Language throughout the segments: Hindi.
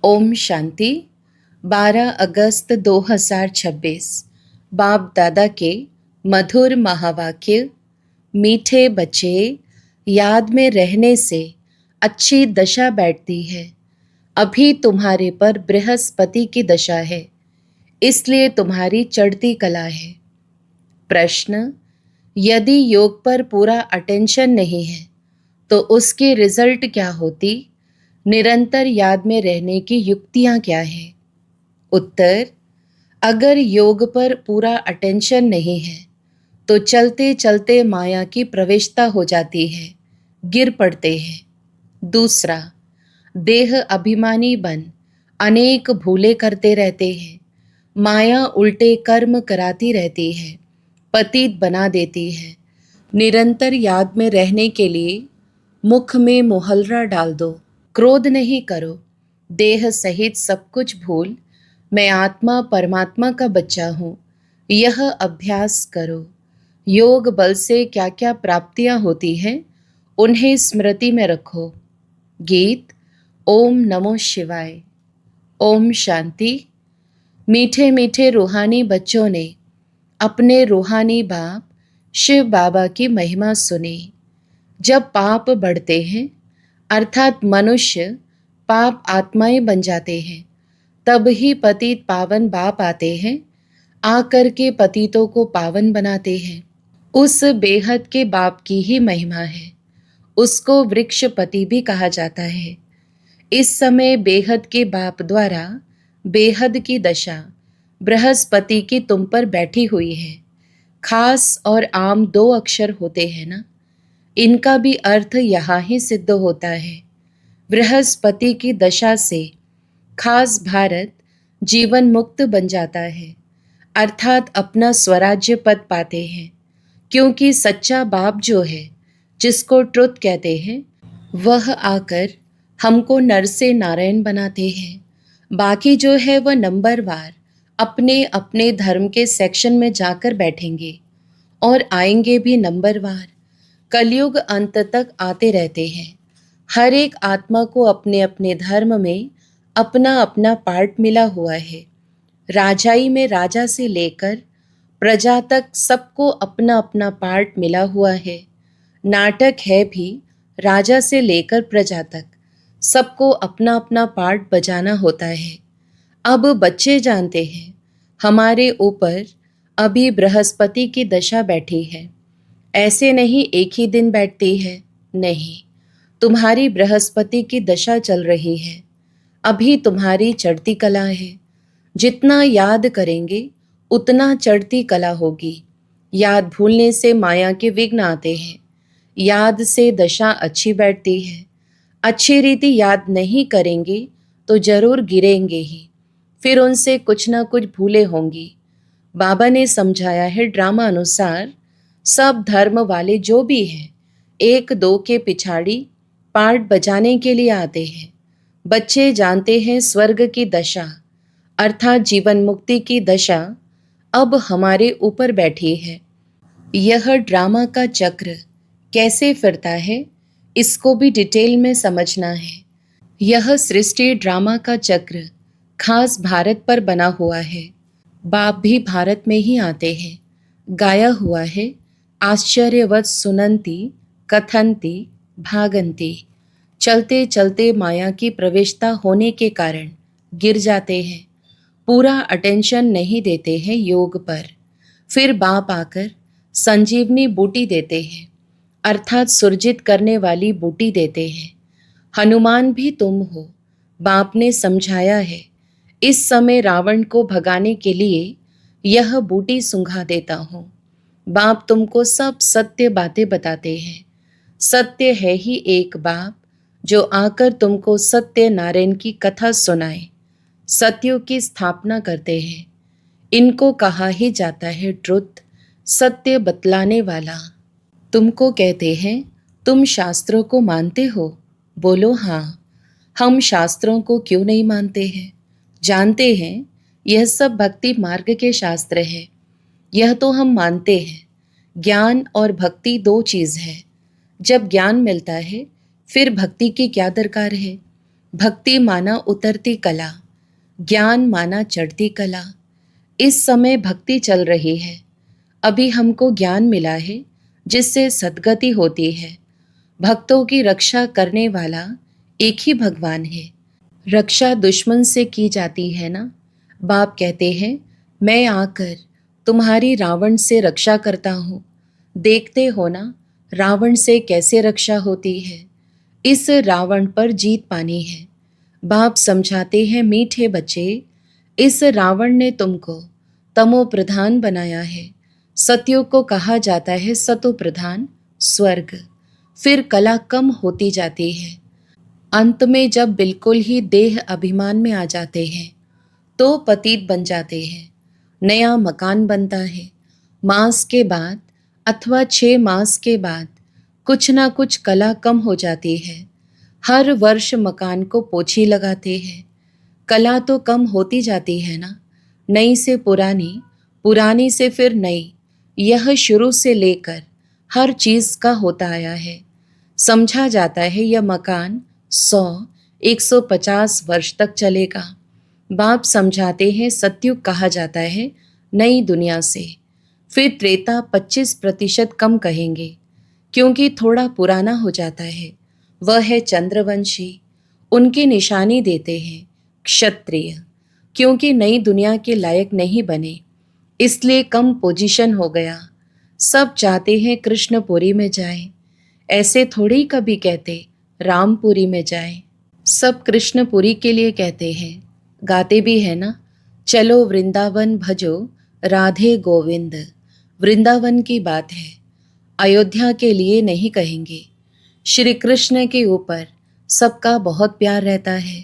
ओम शांति। 12 अगस्त 2026 बाप दादा के मधुर महावाक्य। मीठे बच्चे, याद में रहने से अच्छी दशा बैठती है। अभी तुम्हारे पर बृहस्पति की दशा है, इसलिए तुम्हारी चढ़ती कला है। प्रश्न: यदि योग पर पूरा अटेंशन नहीं है तो उसकी रिजल्ट क्या होती? निरंतर याद में रहने की युक्तियां क्या हैं? उत्तर: अगर योग पर पूरा अटेंशन नहीं है तो चलते चलते माया की प्रवेशता हो जाती है, गिर पड़ते हैं। दूसरा, देह अभिमानी बन अनेक भूले करते रहते हैं। माया उल्टे कर्म कराती रहती है, पतित बना देती है। निरंतर याद में रहने के लिए मुख में मुहल्ला डाल दो, क्रोध नहीं करो, देह सहित सब कुछ भूल मैं आत्मा परमात्मा का बच्चा हूँ, यह अभ्यास करो। योग बल से क्या क्या प्राप्तियां होती हैं उन्हें स्मृति में रखो। गीत। ओम नमो शिवाय। ओम शांति। मीठे मीठे रूहानी बच्चों ने अपने रूहानी बाप शिव बाबा की महिमा सुनी। जब पाप बढ़ते हैं अर्थात मनुष्य पाप आत्माएं बन जाते हैं, तब ही पतित पावन बाप आते हैं, आकर के पतितों को पावन बनाते हैं। उस बेहद के बाप की ही महिमा है। उसको वृक्षपति भी कहा जाता है। इस समय बेहद के बाप द्वारा बेहद की दशा बृहस्पति की तुम पर बैठी हुई है। खास और आम दो अक्षर होते हैं ना, इनका भी अर्थ यहाँ ही सिद्ध होता है। बृहस्पति की दशा से खास भारत जीवन मुक्त बन जाता है, अर्थात अपना स्वराज्य पद पाते हैं। क्योंकि सच्चा बाप जो है, जिसको ट्रुथ कहते हैं, वह आकर हमको नर से नारायण बनाते हैं। बाकी जो है वह नंबरवार अपने अपने धर्म के सेक्शन में जाकर बैठेंगे और आएंगे भी नंबरवार। कलयुग अंत तक आते रहते हैं। हर एक आत्मा को अपने अपने धर्म में अपना अपना पार्ट मिला हुआ है। राजाई में राजा से लेकर प्रजा तक सबको अपना अपना पार्ट मिला हुआ है। नाटक है भी राजा से लेकर प्रजा तक, सबको अपना अपना पार्ट बजाना होता है। अब बच्चे जानते हैं हमारे ऊपर अभी बृहस्पति की दशा बैठी है। ऐसे नहीं एक ही दिन बैठती है, नहीं, तुम्हारी बृहस्पति की दशा चल रही है। अभी तुम्हारी चढ़ती कला है। जितना याद करेंगे उतना चढ़ती कला होगी। याद भूलने से माया के विघ्न आते हैं। याद से दशा अच्छी बैठती है। अच्छी रीति याद नहीं करेंगे तो जरूर गिरेंगे ही, फिर उनसे कुछ ना कुछ भूले होंगी। बाबा ने समझाया है ड्रामा अनुसार, सब धर्म वाले जो भी हैं, एक दो के पिछाड़ी पार्ट बजाने के लिए आते हैं। बच्चे जानते हैं स्वर्ग की दशा अर्थात जीवन मुक्ति की दशा अब हमारे ऊपर बैठी है। यह ड्रामा का चक्र कैसे फिरता है, इसको भी डिटेल में समझना है। यह सृष्टि ड्रामा का चक्र खास भारत पर बना हुआ है। बाप भी भारत में ही आते हैं। गाया हुआ है, आश्चर्यवत सुनंती कथंती भागंती। चलते चलते माया की प्रवेशता होने के कारण गिर जाते हैं, पूरा अटेंशन नहीं देते हैं योग पर। फिर बाप आकर संजीवनी बूटी देते हैं, अर्थात सुरजित करने वाली बूटी देते हैं। हनुमान भी तुम हो। बाप ने समझाया है, इस समय रावण को भगाने के लिए यह बूटी सुंघा देता हूँ। बाप तुमको सब सत्य बातें बताते हैं। सत्य है ही एक बाप जो आकर तुमको सत्य नारायण की कथा सुनाए, सत्यों की स्थापना करते हैं। इनको कहा ही जाता है ट्रुथ, सत्य बतलाने वाला। तुमको कहते हैं तुम शास्त्रों को मानते हो? बोलो हाँ। हम शास्त्रों को क्यों नहीं मानते हैं? जानते हैं यह सब भक्ति मार्ग के शास्त्र है। यह तो हम मानते हैं। ज्ञान और भक्ति दो चीज़ है। जब ज्ञान मिलता है फिर भक्ति की क्या दरकार है? भक्ति माना उतरती कला, ज्ञान माना चढ़ती कला। इस समय भक्ति चल रही है, अभी हमको ज्ञान मिला है जिससे सद्गति होती है। भक्तों की रक्षा करने वाला एक ही भगवान है। रक्षा दुश्मन से की जाती है ना। बाप कहते हैं, मैं आकर तुम्हारी रावण से रक्षा करता हूँ। देखते हो ना रावण से कैसे रक्षा होती है। इस रावण पर जीत पानी है। बाप समझाते हैं, मीठे बच्चे, इस रावण ने तुमको तमो प्रधान बनाया है। सतयुग को कहा जाता है सतो प्रधान स्वर्ग। फिर कला कम होती जाती है। अंत में जब बिल्कुल ही देह अभिमान में आ जाते हैं तो पतित बन जाते हैं। नया मकान बनता है। मास के बाद अथवा 6 मास के बाद कुछ ना कुछ कला कम हो जाती है। हर वर्ष मकान को पोछी लगाते हैं। कला तो कम होती जाती है ना। नई से पुरानी, पुरानी से फिर नई, यह शुरू से लेकर हर चीज़ का होता आया है। समझा जाता है यह मकान 100-150 वर्ष तक चलेगा। बाप समझाते हैं सतयुग कहा जाता है नई दुनिया से। फिर त्रेता 25% कम कहेंगे क्योंकि थोड़ा पुराना हो जाता है। वह है चंद्रवंशी। उनकी निशानी देते हैं क्षत्रिय, क्योंकि नई दुनिया के लायक नहीं बने इसलिए कम पोजीशन हो गया। सब चाहते हैं कृष्णपुरी में जाएं। ऐसे थोड़ी कभी कहते रामपुरी में जाएं। सब कृष्णपुरी के लिए कहते हैं, गाते भी है ना, चलो वृंदावन भजो राधे गोविंद। वृंदावन की बात है, अयोध्या के लिए नहीं कहेंगे। श्री कृष्ण के ऊपर सबका बहुत प्यार रहता है।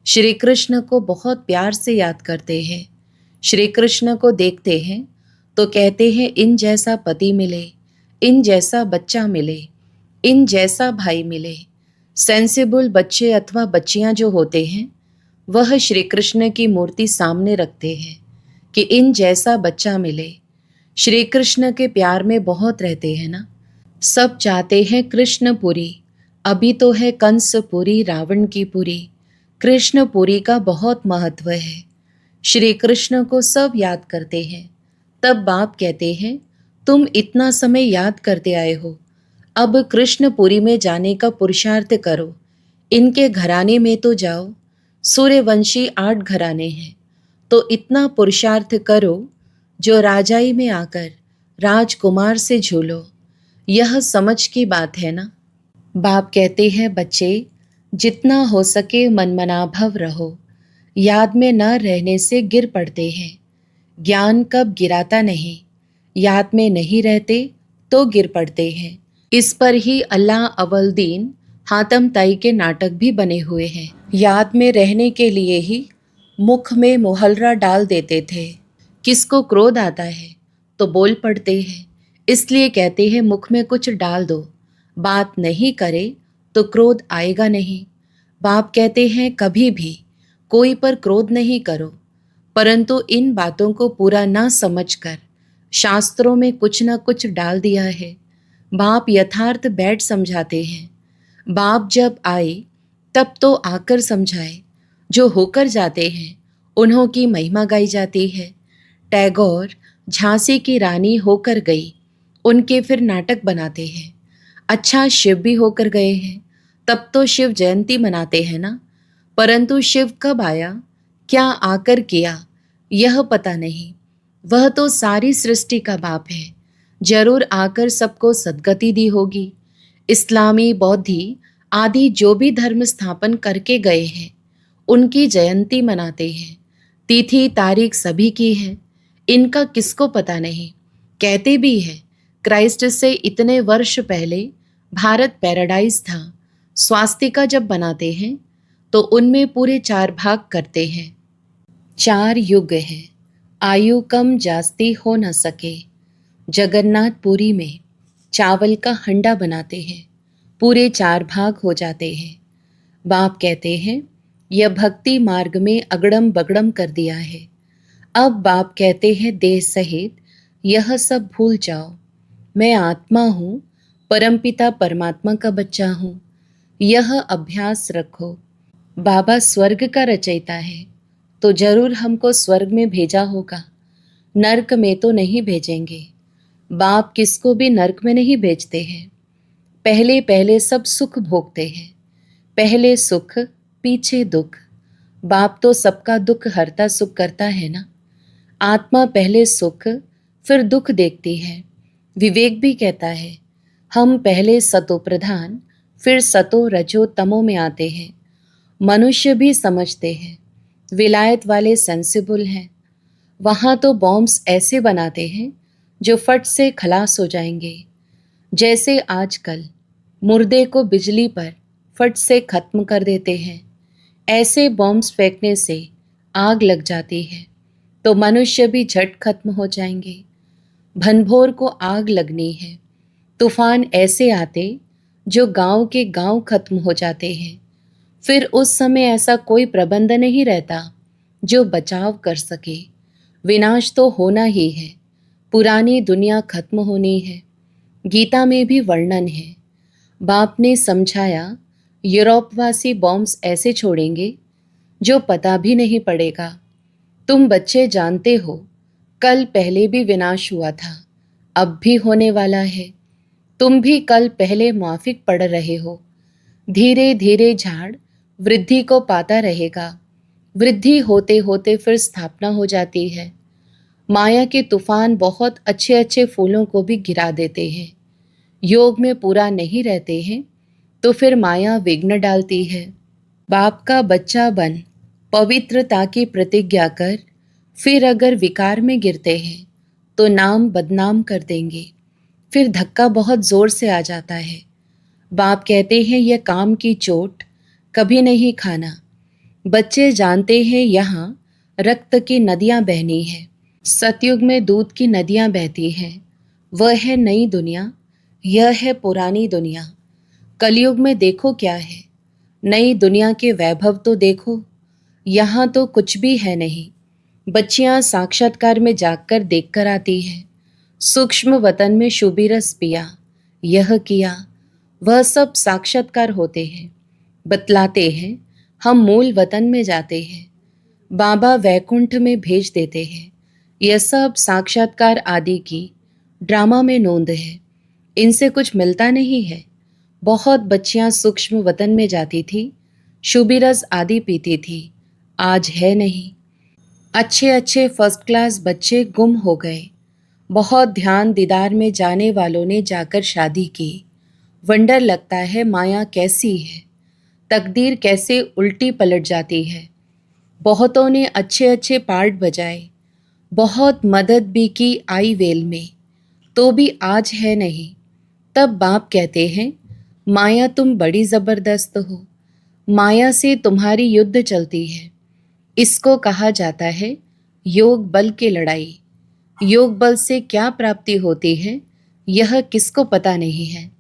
श्री कृष्ण को बहुत प्यार से याद करते हैं। श्री कृष्ण को देखते हैं तो कहते हैं इन जैसा पति मिले, इन जैसा बच्चा मिले, इन जैसा भाई मिले। सेंसिबल बच्चे अथवा बच्चियां जो होते हैं वह श्री कृष्ण की मूर्ति सामने रखते हैं कि इन जैसा बच्चा मिले। श्री कृष्ण के प्यार में बहुत रहते हैं ना। सब चाहते हैं कृष्णपुरी। अभी तो है कंसपुरी, रावण की पुरी। कृष्णपुरी का बहुत महत्व है। श्री कृष्ण को सब याद करते हैं। तब बाप कहते हैं, तुम इतना समय याद करते आए हो, अब कृष्णपुरी में जाने का पुरुषार्थ करो। इनके घराने में तो जाओ। सूर्यवंशी 8 घराने हैं, तो इतना पुरुषार्थ करो जो राजाई में आकर राजकुमार से झूलो। यह समझ की बात है ना। बाप कहते हैं, बच्चे, जितना हो सके मनमनाभव रहो। याद में न रहने से गिर पड़ते हैं। ज्ञान कब गिराता नहीं, याद में नहीं रहते तो गिर पड़ते हैं। इस पर ही अल्लाह अव्वल दीन हातम ताई के नाटक भी बने हुए हैं। याद में रहने के लिए ही मुख में मुहल्ला डाल देते थे। किसको क्रोध आता है तो बोल पड़ते हैं, इसलिए कहते हैं मुख में कुछ डाल दो, बात नहीं करे तो क्रोध आएगा नहीं। बाप कहते हैं कभी भी कोई पर क्रोध नहीं करो, परंतु इन बातों को पूरा ना समझकर शास्त्रों में कुछ ना कुछ डाल दिया है। बाप यथार्थ बैठ समझाते हैं। बाप जब आए तब तो आकर समझाए। जो होकर जाते हैं उन्हों की महिमा गाई जाती है। टैगोर झांसी की रानी होकर गई, उनके फिर नाटक बनाते हैं। अच्छा, शिव भी होकर गए हैं, तब तो शिव जयंती मनाते हैं ना। परंतु शिव कब आया, क्या आकर किया, यह पता नहीं। वह तो सारी सृष्टि का बाप है, जरूर आकर सबको सद्गति दी होगी। इस्लामी, बौद्धि आदि जो भी धर्म स्थापन करके गए हैं उनकी जयंती मनाते हैं। तिथि तारीख सभी की है, इनका किसको पता नहीं। कहते भी हैं क्राइस्ट से इतने वर्ष पहले भारत पैराडाइज था। स्वास्तिका जब बनाते हैं तो उनमें पूरे 4 भाग करते हैं। 4 युग हैं, आयु कम जास्ती हो न सके। जगन्नाथपुरी में चावल का हंडा बनाते हैं, पूरे 4 भाग हो जाते हैं। बाप कहते हैं यह भक्ति मार्ग में अगड़म बगड़म कर दिया है। अब बाप कहते हैं देह सहित यह सब भूल जाओ। मैं आत्मा हूँ, परमपिता परमात्मा का बच्चा हूँ। यह अभ्यास रखो। बाबा स्वर्ग का रचयिता है, तो जरूर हमको स्वर्ग में भेजा होगा, नर्क में तो नहीं भेजेंगे। बाप किसको भी नर्क में नहीं भेजते हैं। पहले पहले सब सुख भोगते हैं, पहले सुख पीछे दुख। बाप तो सबका दुख हरता सुख करता है ना। आत्मा पहले सुख फिर दुख देखती है। विवेक भी कहता है हम पहले सतो प्रधान फिर सतो रजो तमो में आते हैं। मनुष्य भी समझते हैं, विलायत वाले सेंसिबल हैं। वहाँ तो बॉम्ब्स ऐसे बनाते हैं जो फट से खलास हो जाएंगे। जैसे आजकल मुर्दे को बिजली पर फट से खत्म कर देते हैं, ऐसे बॉम्ब्स फेंकने से आग लग जाती है तो मनुष्य भी झट खत्म हो जाएंगे। भनभोर को आग लगनी है, तूफान ऐसे आते जो गांव के गांव खत्म हो जाते हैं। फिर उस समय ऐसा कोई प्रबंध नहीं रहता जो बचाव कर सके। विनाश तो होना ही है, पुरानी दुनिया खत्म होनी है। गीता में भी वर्णन है। बाप ने समझाया यूरोपवासी बॉम्ब्स ऐसे छोड़ेंगे जो पता भी नहीं पड़ेगा। तुम बच्चे जानते हो कल पहले भी विनाश हुआ था, अब भी होने वाला है। तुम भी कल पहले मुआफिक पड़ रहे हो। धीरे धीरे झाड़ वृद्धि को पाता रहेगा। वृद्धि होते होते फिर स्थापना हो जाती है। माया के तूफान बहुत अच्छे अच्छे फूलों को भी गिरा देते हैं। योग में पूरा नहीं रहते हैं तो फिर माया विघ्न डालती है। बाप का बच्चा बन पवित्रता की प्रतिज्ञा कर, फिर अगर विकार में गिरते हैं तो नाम बदनाम कर देंगे। फिर धक्का बहुत जोर से आ जाता है। बाप कहते हैं यह काम की चोट कभी नहीं खाना। बच्चे जानते हैं यहाँ रक्त की नदियाँ बहनी है। सतयुग में दूध की नदियाँ बहती हैं। वह है नई दुनिया, यह है पुरानी दुनिया। कलयुग में देखो क्या है, नई दुनिया के वैभव तो देखो। यहाँ तो कुछ भी है नहीं। बच्चियाँ साक्षात्कार में जाकर देख कर आती हैं। सूक्ष्म वतन में शुभी रस पिया, यह किया, वह सब साक्षात्कार होते हैं। बतलाते हैं हम मूल वतन में जाते हैं, बाबा वैकुंठ में भेज देते हैं। यह सब साक्षात्कार आदि की ड्रामा में नोंद है। इनसे कुछ मिलता नहीं है। बहुत बच्चियां सूक्ष्म वतन में जाती थी, शुभी रस आदि पीती थी, आज है नहीं। अच्छे अच्छे फर्स्ट क्लास बच्चे गुम हो गए। बहुत ध्यान दीदार में जाने वालों ने जाकर शादी की। वंडर लगता है माया कैसी है, तकदीर कैसे उल्टी पलट जाती है। बहुतों ने अच्छे अच्छे पार्ट बजाए, बहुत मदद भी की आई वेल में, तो भी आज है नहीं। तब बाप कहते हैं माया तुम बड़ी ज़बरदस्त हो, माया से तुम्हारी युद्ध चलती है। इसको कहा जाता है योग बल की लड़ाई। योग बल से क्या प्राप्ति होती है यह किसको पता नहीं है।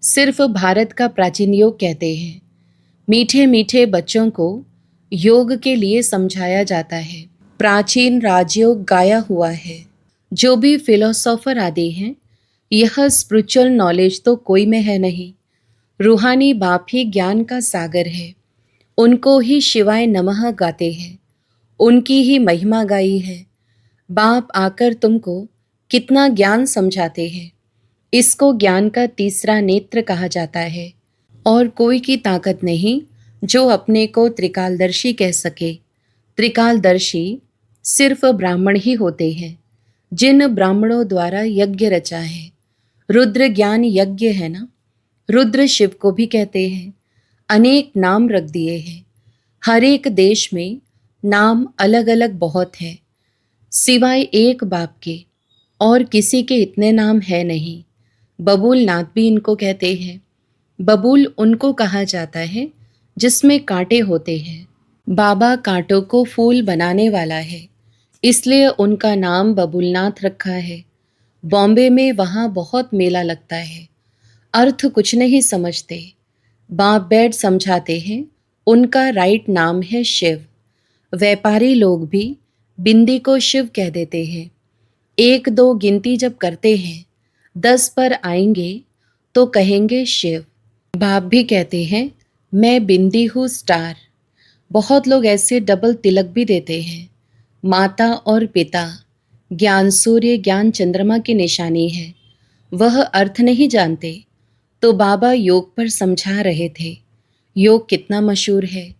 सिर्फ भारत का प्राचीन योग कहते हैं। मीठे मीठे बच्चों को योग के लिए समझाया जाता है। प्राचीन राजयोग गाया हुआ है। जो भी फिलोसोफर आदि हैं, यह स्पिरिचुअल नॉलेज तो कोई में है नहीं। रूहानी बाप ही ज्ञान का सागर है। उनको ही शिवाय नमः गाते हैं, उनकी ही महिमा गाई है। बाप आकर तुमको कितना ज्ञान समझाते हैं। इसको ज्ञान का तीसरा नेत्र कहा जाता है। और कोई की ताकत नहीं जो अपने को त्रिकालदर्शी कह सके। त्रिकालदर्शी सिर्फ ब्राह्मण ही होते हैं, जिन ब्राह्मणों द्वारा यज्ञ रचा है। रुद्र ज्ञान यज्ञ है ना। रुद्र शिव को भी कहते हैं। अनेक नाम रख दिए हैं। हर एक देश में नाम अलग अलग बहुत है। सिवाय एक बाप के और किसी के इतने नाम है नहीं। बबूल नाथ भी इनको कहते हैं। बबूल उनको कहा जाता है जिसमें कांटे होते हैं। बाबा कांटों को फूल बनाने वाला है, इसलिए उनका नाम बबूलनाथ रखा है। बॉम्बे में वहाँ बहुत मेला लगता है। अर्थ कुछ नहीं समझते। बाप बैठ समझाते हैं। उनका राइट नाम है शिव। व्यापारी लोग भी बिंदी को शिव कह देते हैं। एक दो गिनती जब करते हैं, 10 पर आएंगे तो कहेंगे शिव। बाप भी कहते हैं मैं बिंदी हूँ स्टार। बहुत लोग ऐसे डबल तिलक भी देते हैं। माता और पिता, ज्ञान सूर्य ज्ञान चंद्रमा की निशानी है, वह अर्थ नहीं जानते। तो बाबा योग पर समझा रहे थे। योग कितना मशहूर है।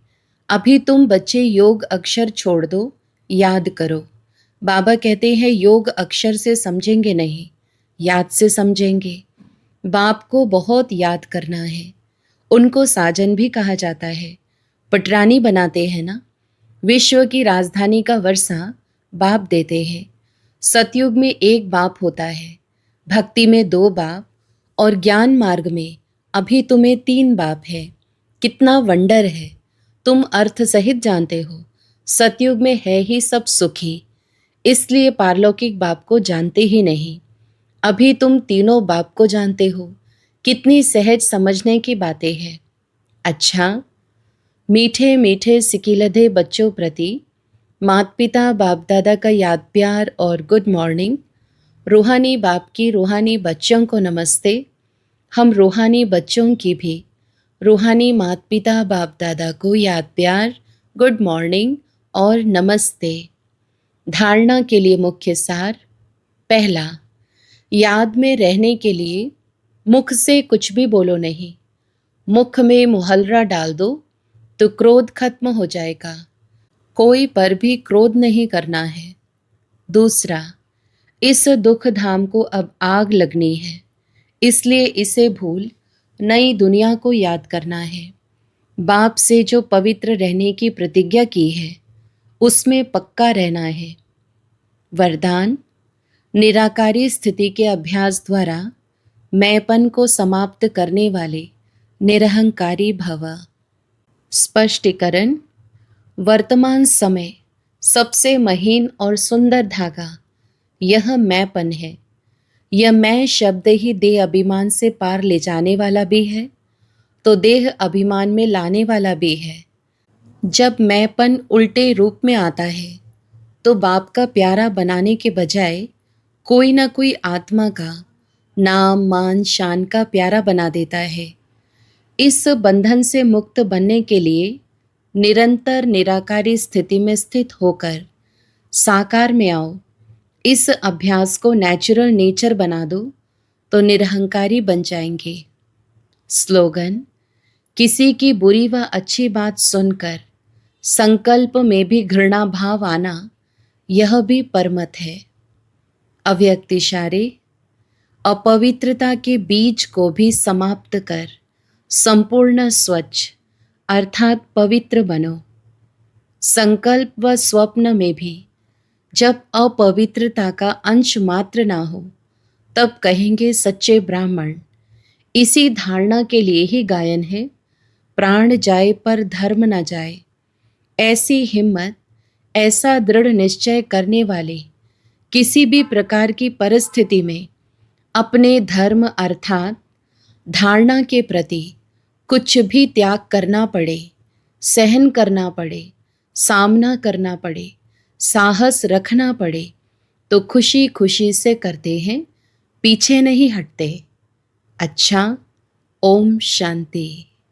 अभी तुम बच्चे योग अक्षर छोड़ दो, याद करो। बाबा कहते हैं योग अक्षर से समझेंगे नहीं, याद से समझेंगे। बाप को बहुत याद करना है। उनको साजन भी कहा जाता है। पटरानी बनाते हैं ना। विश्व की राजधानी का वर्षा बाप देते हैं। सतयुग में एक बाप होता है, भक्ति में 2 बाप और ज्ञान मार्ग में अभी तुम्हें 3 बाप है। कितना वंडर है। तुम अर्थ सहित जानते हो। सतयुग में है ही सब सुखी, इसलिए पारलौकिक बाप को जानते ही नहीं। अभी तुम तीनों बाप को जानते हो। कितनी सहज समझने की बातें हैं। अच्छा, मीठे मीठे सिकिलधे बच्चों प्रति माता पिता बाप दादा का याद प्यार और गुड मॉर्निंग। रूहानी बाप की रूहानी बच्चों को नमस्ते। हम रूहानी बच्चों की भी रूहानी माता पिता बाप दादा को याद प्यार, गुड मॉर्निंग और नमस्ते। धारणा के लिए मुख्य सार। पहला, याद में रहने के लिए मुख से कुछ भी बोलो नहीं। मुख में मुहल्ला डाल दो तो क्रोध खत्म हो जाएगा। कोई पर भी क्रोध नहीं करना है। दूसरा, इस दुख धाम को अब आग लगनी है, इसलिए इसे भूल नई दुनिया को याद करना है। बाप से जो पवित्र रहने की प्रतिज्ञा की है, उसमें पक्का रहना है। वरदान, निराकारी स्थिति के अभ्यास द्वारा मैंपन को समाप्त करने वाले निरहंकारी भव। स्पष्टीकरण, वर्तमान समय सबसे महीन और सुंदर धागा यह मैंपन है। यह मैं शब्द ही देह अभिमान से पार ले जाने वाला भी है, तो देह अभिमान में लाने वाला भी है। जब मैंपन उल्टे रूप में आता है, तो बाप का प्यारा बनाने के बजाय कोई ना कोई आत्मा का नाम मान शान का प्यारा बना देता है। इस बंधन से मुक्त बनने के लिए निरंतर निराकारी स्थिति में स्थित होकर साकार में आओ। इस अभ्यास को नेचुरल नेचर बना दो तो निरहंकारी बन जाएंगे। स्लोगन, किसी की बुरी व अच्छी बात सुनकर संकल्प में भी घृणा भाव आना, यह भी परमत है। अव्यक्त इशारे, अपवित्रता के बीज को भी समाप्त कर संपूर्ण स्वच्छ अर्थात पवित्र बनो। संकल्प व स्वप्न में भी जब अपवित्रता का अंश मात्र ना हो, तब कहेंगे सच्चे ब्राह्मण। इसी धारणा के लिए ही गायन है, प्राण जाए पर धर्म न जाए। ऐसी हिम्मत, ऐसा दृढ़ निश्चय करने वाले किसी भी प्रकार की परिस्थिति में अपने धर्म अर्थात धारणा के प्रति कुछ भी त्याग करना पड़े, सहन करना पड़े, सामना करना पड़े, साहस रखना पड़े, तो खुशी खुशी से करते हैं, पीछे नहीं हटते। अच्छा, ओम शांति।